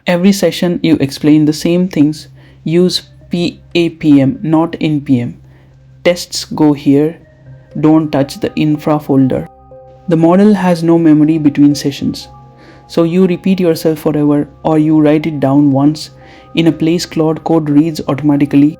Every session you explain the same things. Use PAPM, not NPM. Tests go here. Don't touch the infra folder. The model has no memory between sessions. So you repeat yourself forever, or you write it down once in a place Claude Code reads automatically.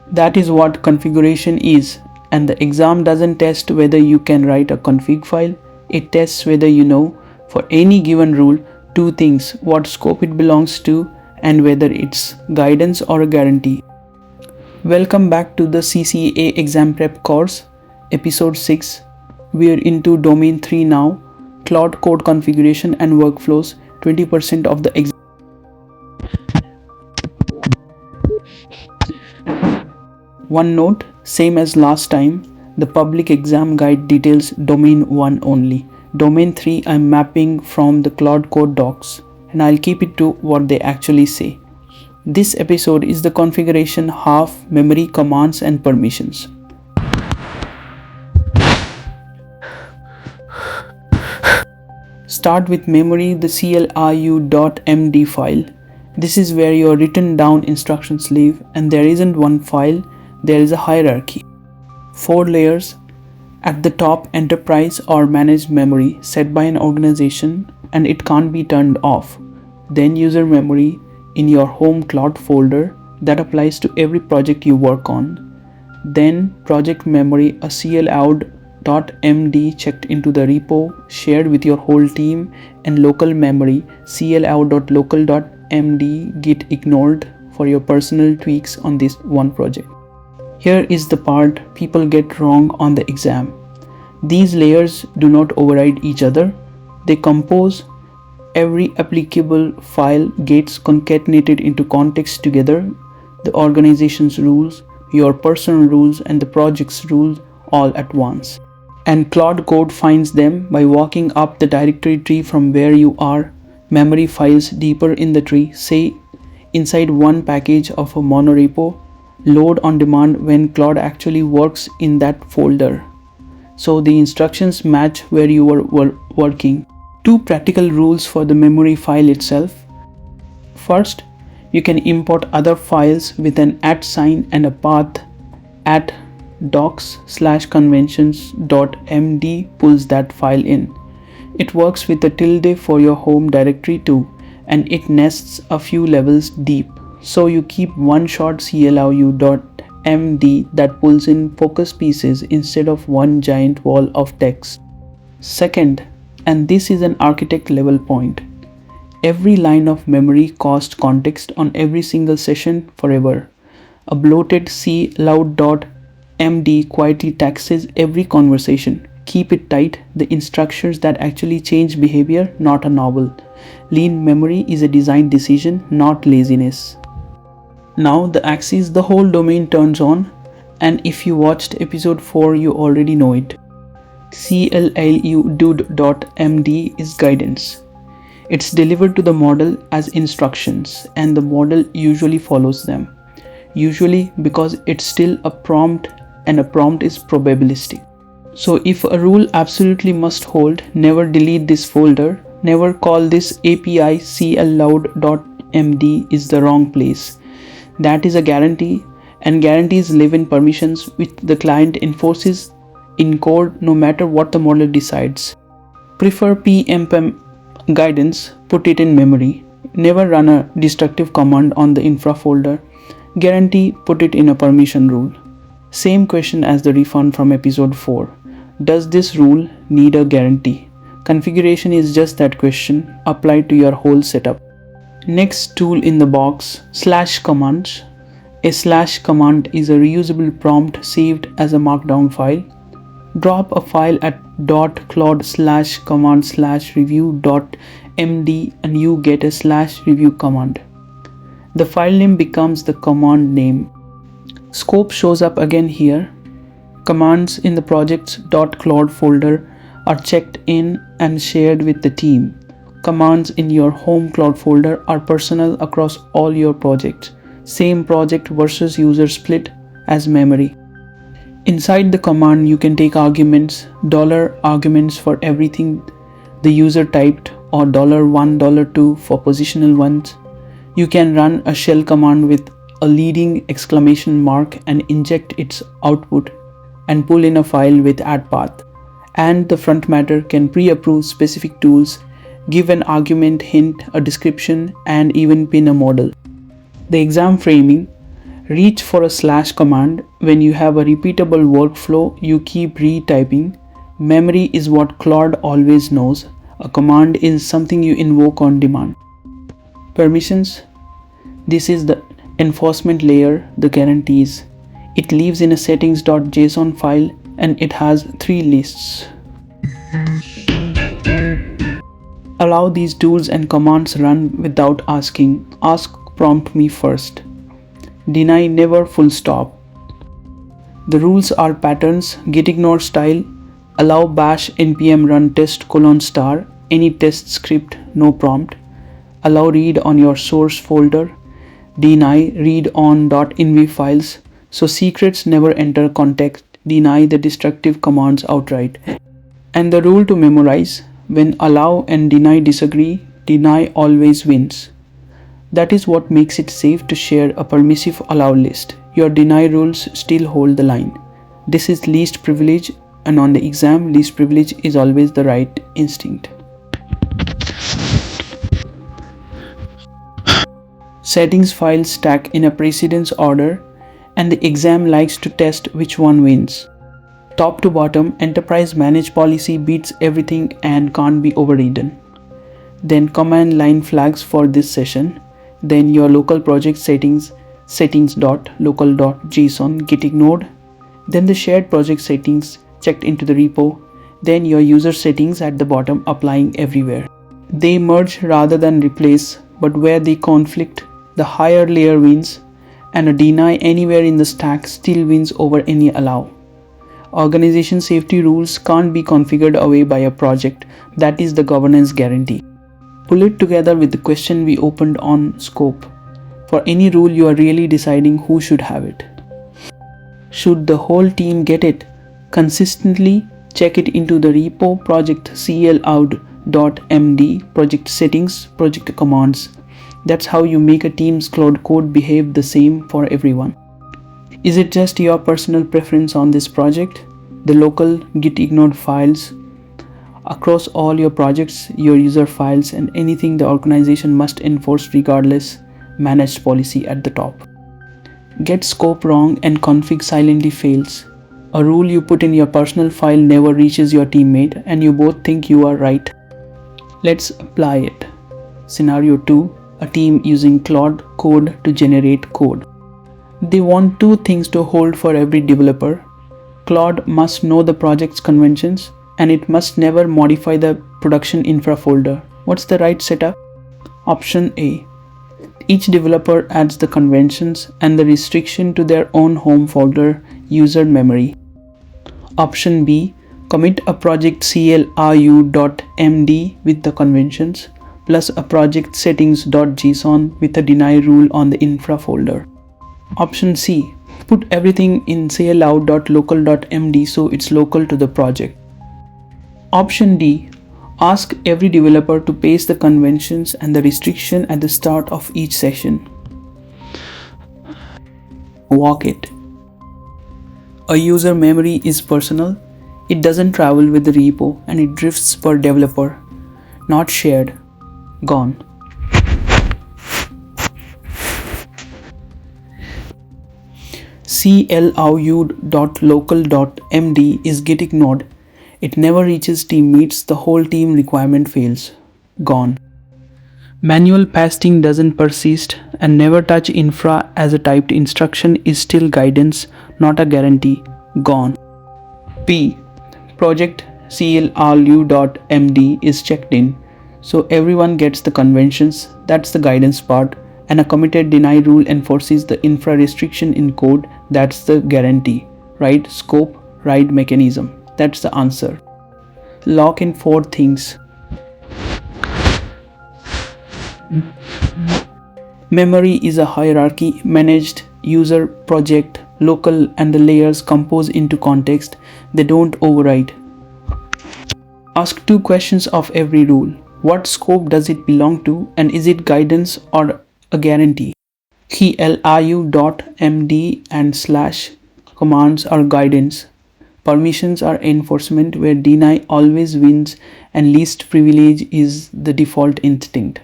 That is what configuration is. And the exam doesn't test whether you can write a config file. It tests whether you know, for any given rule, two things: what scope it belongs to and whether it's guidance or a guarantee. Welcome back to the CCA exam prep course, episode 6. We're into domain 3 now, Claude Code configuration and workflows, 20% of the exam. One note, same as last time, the public exam guide details domain 1 only. Domain 3 I'm mapping from the Claude Code docs, and I'll keep it to what they actually say. This episode is the configuration half, memory, commands and permissions. Start with memory, the CLAUDE.md file. This is where your written down instructions live, and there isn't one file, there is a hierarchy. 4 layers. At the top, enterprise or managed memory set by an organization, and it can't be turned off. Then user memory in your home Claude folder that applies to every project you work on. Then project memory, a CLAUDE.md checked into the repo shared with your whole team, and local memory, CLAUDE.local.md git ignored for your personal tweaks on this one project. Here is the part people get wrong on the exam. These layers do not override each other. They compose. Every applicable file gets concatenated into context together. The organization's rules, your personal rules, and the project's rules all at once. And Claude Code finds them by walking up the directory tree from where you are. Memory files deeper in the tree, say inside one package of a monorepo. Load on demand when Claude actually works in that folder. So the instructions match where you were working. 2 practical rules for the memory file itself. First, you can import other files with an @ sign and a path. At docs/conventions.md pulls that file in. It works with a tilde for your home directory too, and it nests a few levels deep. So you keep one short CLAUDE.md that pulls in focus pieces instead of one giant wall of text. Second, and this is an architect level point, every line of memory costs context on every single session forever. A bloated CLAUDE.md quietly taxes every conversation. Keep it tight, the instructions that actually change behavior, not a novel. Lean memory is a design decision, not laziness. Now the axis, the whole domain turns on, and if you watched episode 4 you already know it. CLAUDE.md is guidance. It's delivered to the model as instructions, and the model usually follows them. Usually because it's still a prompt, and a prompt is probabilistic. So if a rule absolutely must hold, never delete this folder, never call this API CLAUDE.md is the wrong place. That is a guarantee, and guarantees live in permissions which the client enforces in code no matter what the model decides. Prefer PMPM guidance, put it in memory. Never run a destructive command on the infra folder. Guarantee, put it in a permission rule. Same question as the refund from episode 4. Does this rule need a guarantee? Configuration is just that question applied to your whole setup. Next tool in the box, /commands. A /command is a reusable prompt saved as a markdown file. Drop a file at .claude/command/review.md and you get a /review command. The file name becomes the command name. Scope shows up again here. Commands in the project's .claude folder are checked in and shared with the team. Commands in your home Claude folder are personal across all your projects. Same project versus user split as memory. Inside the command you can take arguments, $arguments for everything the user typed, or $1, $2 for positional ones. You can run a shell command with a leading exclamation mark and inject its output and pull in a file with add path. And the front matter can pre-approve specific tools, give an argument, hint, a description, and even pin a model. The exam framing: reach for a slash command. When you have a repeatable workflow, you keep retyping. Memory is what Claude always knows. A command is something you invoke on demand. Permissions: this is the enforcement layer, the guarantees. It lives in a settings.json file and it has 3 lists. Allow these tools and commands run without asking. Ask prompt me first. Deny never full stop. The rules are patterns, gitignore style. Allow bash npm run test : any test script, no prompt. Allow read on your source folder. Deny read on .env files, so secrets never enter context. Deny the destructive commands outright. And the rule to memorize: when allow and deny disagree, deny always wins. That is what makes it safe to share a permissive allow list. Your deny rules still hold the line. This is least privilege, and on the exam, least privilege is always the right instinct. Settings files stack in a precedence order, and the exam likes to test which one wins. Top to bottom, enterprise managed policy beats everything and can't be overridden. Then command line flags for this session. Then your local project settings, settings.local.json get ignored. Then the shared project settings checked into the repo. Then your user settings at the bottom applying everywhere. They merge rather than replace, but where they conflict, the higher layer wins, and a deny anywhere in the stack still wins over any allow. Organization safety rules can't be configured away by a project. That is the governance guarantee. Pull it together with the question we opened on scope. For any rule, you are really deciding who should have it. Should the whole team get it? Consistently check it into the repo project CLAUDE.md, project settings, project commands. That's how you make a team's Claude Code behave the same for everyone. Is it just your personal preference on this project? The local git ignored files across all your projects, your user files, and anything the organization must enforce regardless, managed policy at the top. Get scope wrong and config silently fails. A rule you put in your personal file never reaches your teammate and you both think you are right. Let's apply it. Scenario 2. A team using Claude Code to generate code. They want 2 things to hold for every developer. Claude must know the project's conventions and it must never modify the production infra folder. What's the right setup? Option A. Each developer adds the conventions and the restriction to their own home folder user memory. Option B. Commit a project CLRU.md with the conventions plus a project settings.json with a deny rule on the infra folder. Option C. Put everything in CLAUDE.local.md so it's local to the project. Option D. Ask every developer to paste the conventions and the restriction at the start of each session. Walk it. A user memory is personal. It doesn't travel with the repo and it drifts per developer, not shared. Gone. CLRU.local.md is get ignored. It never reaches team meets, the whole team requirement fails. Gone. Manual pasting doesn't persist and never touch infra as a typed instruction is still guidance, not a guarantee. Gone. P. Project CLRU.md is checked in, so everyone gets the conventions, that's the guidance part, and a committed deny rule enforces the infra restriction in code, that's the guarantee. Right scope, right mechanism. That's the answer. Lock in 4 things. Memory is a hierarchy, managed, user, project, local, and the layers compose into context. They don't override. Ask 2 questions of every rule. What scope does it belong to, and is it guidance or a guarantee. CLAUDE.md and / commands are guidance. Permissions are enforcement where deny always wins and least privilege is the default instinct.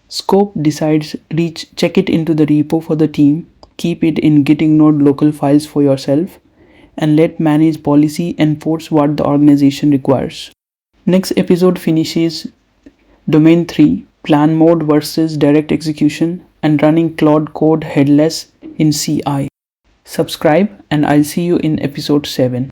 Scope decides check it into the repo for the team, keep it in Git node local files for yourself, and let manage policy enforce what the organization requires. Next episode finishes domain 3, plan mode versus direct execution, and running Claude Code headless in CI. Subscribe and I'll see you in episode 7.